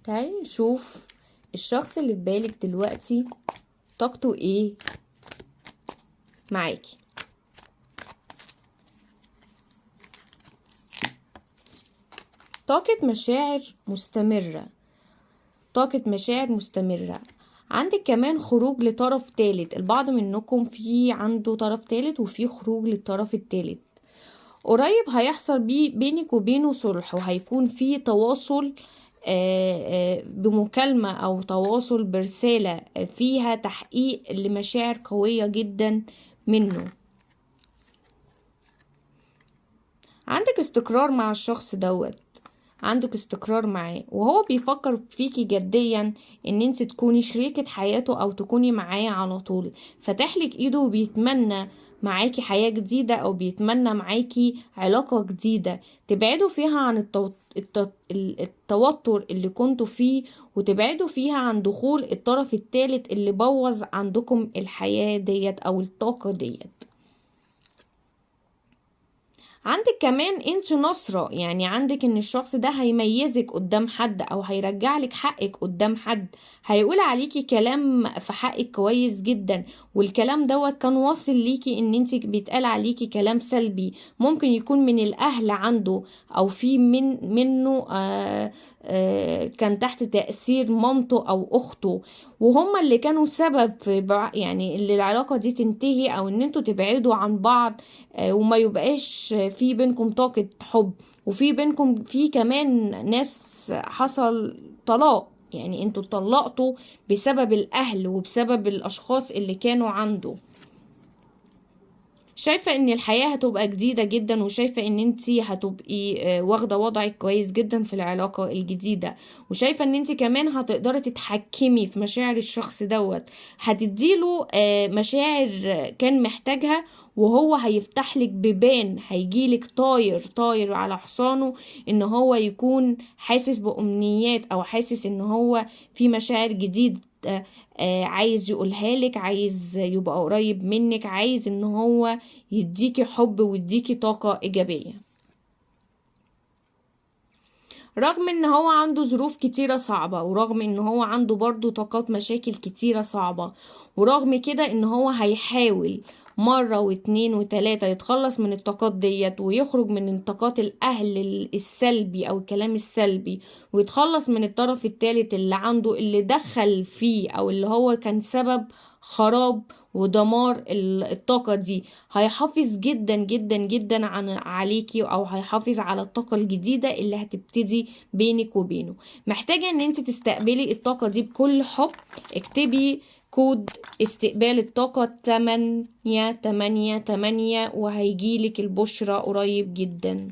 تعالي نشوف الشخص اللي في بالك دلوقتي طاقته ايه معاكي. طاقة مشاعر مستمرة، طاقة مشاعر مستمرة. عندك كمان خروج لطرف تالت، البعض منكم في عنده طرف تالت وفي خروج للطرف التالت. قريب هيحصل بينك وبينه صلح، وهيكون في تواصل بمكالمة أو تواصل برسالة فيها تحقيق لمشاعر قوية جدا منه. عندك استقرار مع الشخص دوت، عندك استقرار معاه، وهو بيفكر فيكي جديا ان انت تكوني شريكة حياته او تكوني معاه على طول. فاتحلك ايده وبيتمنى معاكي حياة جديدة او بيتمنى معاكي علاقة جديدة تبعدوا فيها عن التوتر اللي كنتوا فيه، وتبعدوا فيها عن دخول الطرف الثالث اللي بوظ عندكم الحياة ديت او الطاقة ديت. عندك كمان انت نصرة، يعني عندك ان الشخص ده هيميزك قدام حد او هيرجعلك حقك قدام حد، هيقول عليكي كلام في حقك كويس جدا، والكلام دوت كان واصل ليكي ان انت بيتقال عليكي كلام سلبي، ممكن يكون من الاهل عنده او في منه كان تحت تأثير مامته او اخته، وهما اللي كانوا سبب في يعني اللي العلاقة دي تنتهي او ان انتوا تبعدوا عن بعض، وما يبقاش في بينكم طاقة حب، وفي بينكم في كمان ناس حصل طلاق، يعني انتوا اتطلقتوا بسبب الاهل وبسبب الاشخاص اللي كانوا عنده. شايفة ان الحياة هتبقى جديدة جدا، وشايفة ان انتي هتبقي واخدة وضعك كويس جدا في العلاقة الجديدة، وشايفة ان انتي كمان هتقدري تتحكمي في مشاعر الشخص دوت، هتديله مشاعر كان محتاجها، وهو هيفتحلك بيبان، هيجيلك طاير على حصانه، ان هو يكون حاسس بأمنيات او حاسس ان هو في مشاعر جديدة عايز يقولها لك، عايز يبقى قريب منك، عايز ان هو يديكي حب ويديكي طاقة ايجابية. رغم ان هو عنده ظروف كتيرة صعبة، ورغم ان هو عنده برضو طاقات مشاكل كتيرة صعبة، ورغم كده ان هو هيحاول مرة واتنين وتلاتة يتخلص من الطاقات ديت، ويخرج من طاقات الأهل السلبي أو الكلام السلبي، ويتخلص من الطرف التالت اللي عنده اللي دخل فيه أو اللي هو كان سبب خراب ودمار الطاقة دي. هيحافظ جدا جدا جدا عليكي، أو هيحافظ على الطاقة الجديدة اللي هتبتدي بينك وبينه. محتاجة ان انت تستقبلي الطاقة دي بكل حب. اكتبي كود استقبال الطاقة 888 وهيجيلك البشرة قريب جدا.